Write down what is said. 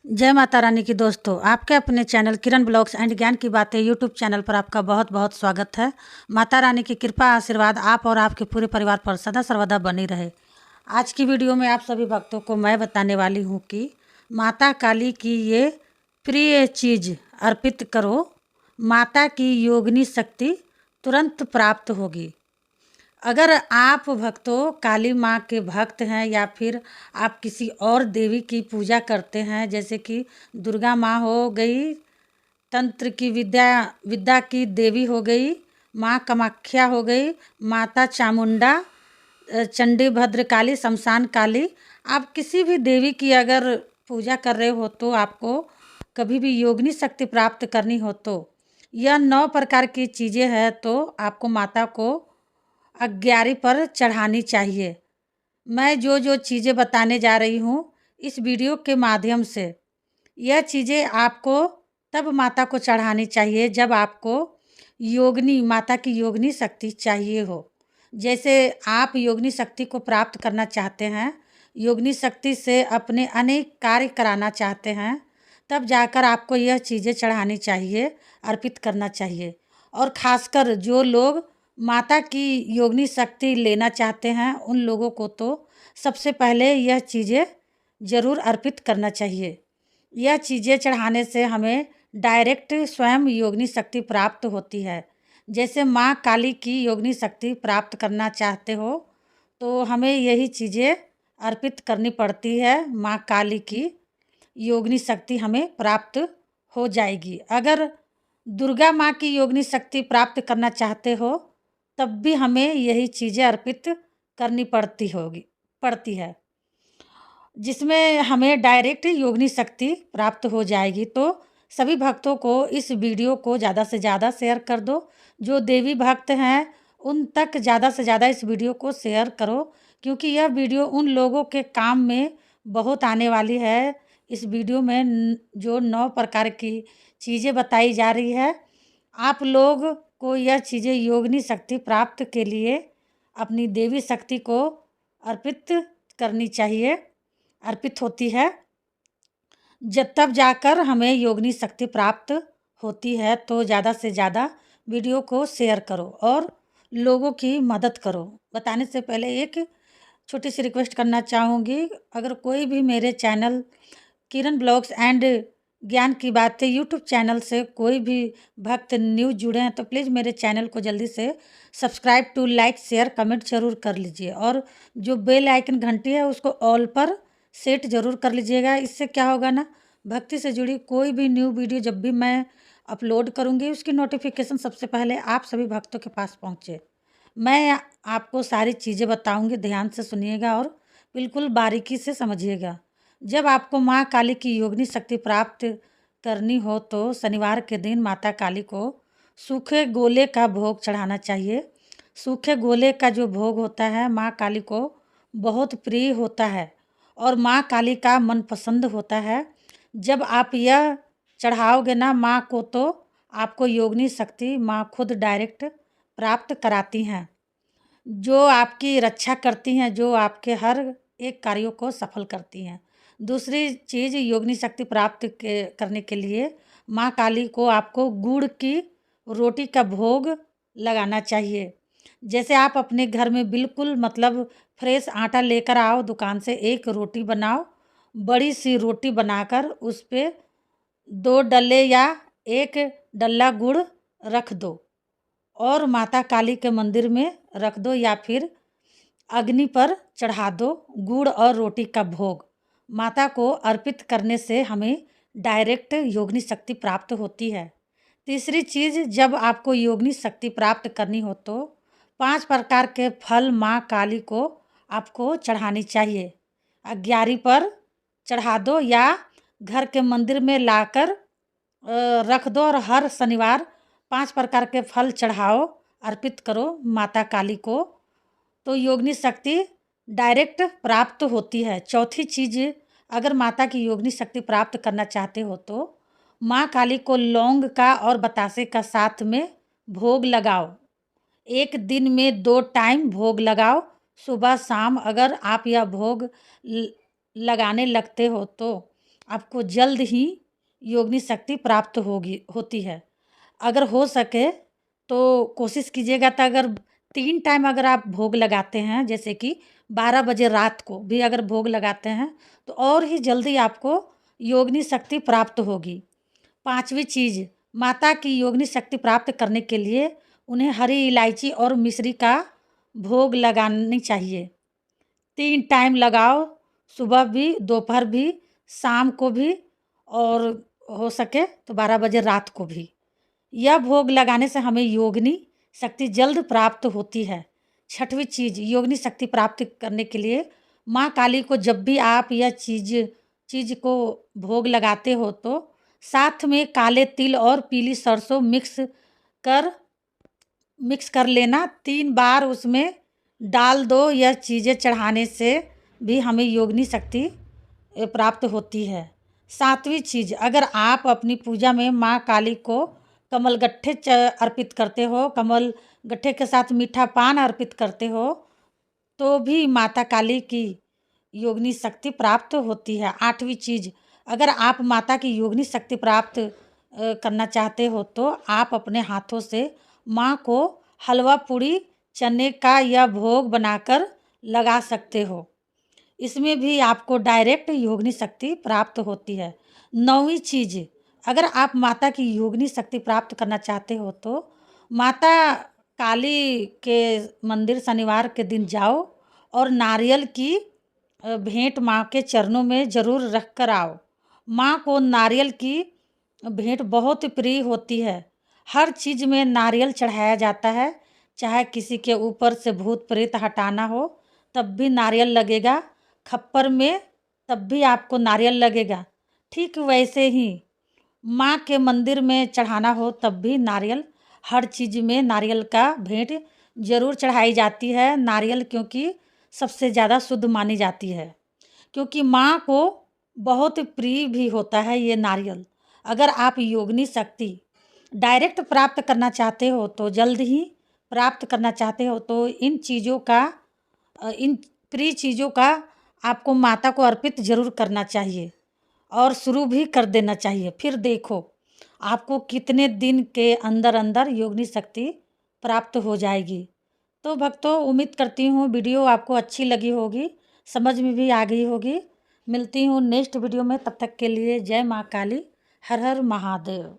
जय माता रानी की दोस्तों, आपके अपने चैनल किरण ब्लॉग्स एंड ज्ञान की बातें यूट्यूब चैनल पर आपका बहुत बहुत स्वागत है। माता रानी की कृपा आशीर्वाद आप और आपके पूरे परिवार पर सदा सर्वदा बनी रहे। आज की वीडियो में आप सभी भक्तों को मैं बताने वाली हूँ कि माता काली की ये प्रिय चीज़ अर्पित करो, माता की योगिनी शक्ति तुरंत प्राप्त होगी। अगर आप भक्तों काली माँ के भक्त हैं या फिर आप किसी और देवी की पूजा करते हैं, जैसे कि दुर्गा माँ हो गई, तंत्र की विद्या की देवी हो गई, माँ कामाख्या हो गई, माता चामुंडा, चंडी भद्रकाली, शमशान काली, आप किसी भी देवी की अगर पूजा कर रहे हो तो आपको कभी भी योगिनी शक्ति प्राप्त करनी हो तो यह 9 प्रकार की चीज़ें हैं तो आपको माता को 11 पर चढ़ानी चाहिए। मैं जो जो चीज़ें बताने जा रही हूँ इस वीडियो के माध्यम से, यह चीज़ें आपको तब माता को चढ़ानी चाहिए जब आपको योगिनी माता की योगिनी शक्ति चाहिए हो। जैसे आप योगिनी शक्ति को प्राप्त करना चाहते हैं, योगिनी शक्ति से अपने अनेक कार्य कराना चाहते हैं, तब जाकर आपको यह चीज़ें चढ़ानी चाहिए, अर्पित करना चाहिए। और ख़ासकर जो लोग माता की योगिनी शक्ति लेना चाहते हैं उन लोगों को तो सबसे पहले यह चीज़ें ज़रूर अर्पित करना चाहिए। यह चीज़ें चढ़ाने से हमें डायरेक्ट स्वयं योगिनी शक्ति प्राप्त होती है। जैसे माँ काली की योगिनी शक्ति प्राप्त करना चाहते हो तो हमें यही चीज़ें अर्पित करनी पड़ती है, माँ काली की योगिनी शक्ति हमें प्राप्त हो जाएगी। अगर दुर्गा माँ की योगिनी शक्ति प्राप्त करना चाहते हो तब भी हमें यही चीज़ें अर्पित करनी पड़ती है, जिसमें हमें डायरेक्ट योगिनी शक्ति प्राप्त हो जाएगी। तो सभी भक्तों को इस वीडियो को ज़्यादा से ज़्यादा शेयर कर दो। जो देवी भक्त हैं उन तक ज़्यादा से ज़्यादा इस वीडियो को शेयर करो, क्योंकि यह वीडियो उन लोगों के काम में बहुत आने वाली है। इस वीडियो में जो 9 प्रकार की चीज़ें बताई जा रही है, आप लोग को यह चीज़ें योगिनी शक्ति प्राप्त के लिए अपनी देवी शक्ति को अर्पित करनी चाहिए, अर्पित होती है। जब तब जाकर हमें योगिनी शक्ति प्राप्त होती है। तो ज़्यादा से ज़्यादा वीडियो को शेयर करो और लोगों की मदद करो। बताने से पहले एक छोटी सी रिक्वेस्ट करना चाहूँगी, अगर कोई भी मेरे चैनल किरण ब्लॉग्स एंड ज्ञान की बातें यूट्यूब चैनल से कोई भी भक्त न्यू जुड़े हैं तो प्लीज़ मेरे चैनल को जल्दी से subscribe to like share comment जरूर कर लीजिए, और जो बेल आइकन घंटी है उसको ऑल पर सेट जरूर कर लीजिएगा। इससे क्या होगा ना, भक्ति से जुड़ी कोई भी न्यू वीडियो जब भी मैं अपलोड करूँगी उसकी नोटिफिकेशन सबसे पहले आप सभी भक्तों के पास पहुँचे। मैं आपको सारी चीज़ें बताऊँगी, ध्यान से सुनिएगा और बिल्कुल बारीकी से समझिएगा। जब आपको माँ काली की योगिनी शक्ति प्राप्त करनी हो तो शनिवार के दिन माता काली को सूखे गोले का भोग चढ़ाना चाहिए। सूखे गोले का जो भोग होता है माँ काली को बहुत प्रिय होता है और माँ काली का मनपसंद होता है। जब आप यह चढ़ाओगे ना माँ को तो आपको योगिनी शक्ति माँ खुद डायरेक्ट प्राप्त कराती हैं, जो आपकी रक्षा करती हैं, जो आपके हर एक कार्यों को सफल करती हैं। दूसरी चीज़, योगिनी शक्ति प्राप्त करने के लिए माँ काली को आपको गुड़ की रोटी का भोग लगाना चाहिए। जैसे आप अपने घर में बिल्कुल मतलब फ्रेश आटा लेकर आओ दुकान से, एक रोटी बनाओ, बड़ी सी रोटी बनाकर उस पर 2 डल्ले या 1 डल्ला गुड़ रख दो और माता काली के मंदिर में रख दो या फिर अग्नि पर चढ़ा दो। गुड़ और रोटी का भोग माता को अर्पित करने से हमें डायरेक्ट योगिनी शक्ति प्राप्त होती है। तीसरी चीज़, जब आपको योगिनी शक्ति प्राप्त करनी हो तो 5 प्रकार के फल माँ काली को आपको चढ़ानी चाहिए। 11 पर चढ़ा दो या घर के मंदिर में लाकर रख दो और हर शनिवार 5 प्रकार के फल चढ़ाओ, अर्पित करो माता काली को, तो योगिनी शक्ति डायरेक्ट प्राप्त होती है। चौथी चीज़, अगर माता की योगिनी शक्ति प्राप्त करना चाहते हो तो माँ काली को लौंग का और बतासे का साथ में भोग लगाओ। एक दिन में 2 टाइम भोग लगाओ, सुबह शाम। अगर आप यह भोग लगाने लगते हो तो आपको जल्द ही योगिनी शक्ति प्राप्त होती है। अगर हो सके तो कोशिश कीजिएगा, तो अगर 3 टाइम अगर आप भोग लगाते हैं, जैसे कि 12 बजे रात को भी अगर भोग लगाते हैं, तो और ही जल्दी आपको योगिनी शक्ति प्राप्त होगी। 5वीं चीज़, माता की योगिनी शक्ति प्राप्त करने के लिए उन्हें हरी इलायची और मिश्री का भोग लगानी चाहिए। 3 टाइम लगाओ, सुबह भी, दोपहर भी, शाम को भी, और हो सके तो 12 बजे रात को भी। यह भोग लगाने से हमें योगिनी शक्ति जल्द प्राप्त होती है। 6वीं चीज़, योगिनी शक्ति प्राप्त करने के लिए माँ काली को जब भी आप यह चीज़ को भोग लगाते हो, तो साथ में काले तिल और पीली सरसों मिक्स कर लेना। 3 बार उसमें डाल दो। यह चीज़ें चढ़ाने से भी हमें योगिनी शक्ति प्राप्त होती है। 7वीं चीज़, अगर आप अपनी पूजा में माँ काली को कमल गट्ठे अर्पित करते हो, कमल गट्ठे के साथ मीठा पान अर्पित करते हो, तो भी माता काली की योगिनी शक्ति प्राप्त होती है। 8वीं चीज़, अगर आप माता की योगिनी शक्ति प्राप्त करना चाहते हो, तो आप अपने हाथों से माँ को हलवा पूड़ी चने का यह भोग बनाकर लगा सकते हो। इसमें भी आपको डायरेक्ट योगिनी शक्ति प्राप्त होती है। 9वीं चीज़, अगर आप माता की योगिनी शक्ति प्राप्त करना चाहते हो, तो माता काली के मंदिर शनिवार के दिन जाओ और नारियल की भेंट माँ के चरणों में ज़रूर रख कर आओ। माँ को नारियल की भेंट बहुत प्रिय होती है। हर चीज़ में नारियल चढ़ाया जाता है, चाहे किसी के ऊपर से भूत प्रेत हटाना हो तब भी नारियल लगेगा, खप्पर में तब भी आपको नारियल लगेगा। ठीक वैसे ही माँ के मंदिर में चढ़ाना हो तब भी नारियल, हर चीज़ में नारियल का भेंट ज़रूर चढ़ाई जाती है। नारियल क्योंकि सबसे ज़्यादा शुद्ध मानी जाती है, क्योंकि माँ को बहुत प्रिय भी होता है ये नारियल। अगर आप योगिनी शक्ति डायरेक्ट प्राप्त करना चाहते हो, तो जल्द ही प्राप्त करना चाहते हो, तो इन प्रिय चीज़ों का आपको माता को अर्पित ज़रूर करना चाहिए और शुरू भी कर देना चाहिए। फिर देखो आपको कितने दिन के अंदर अंदर योगिनी शक्ति प्राप्त हो जाएगी। तो भक्तों, उम्मीद करती हूँ वीडियो आपको अच्छी लगी होगी, समझ में भी आ गई होगी। मिलती हूँ नेक्स्ट वीडियो में, तब तक के लिए जय माँ काली, हर हर महादेव।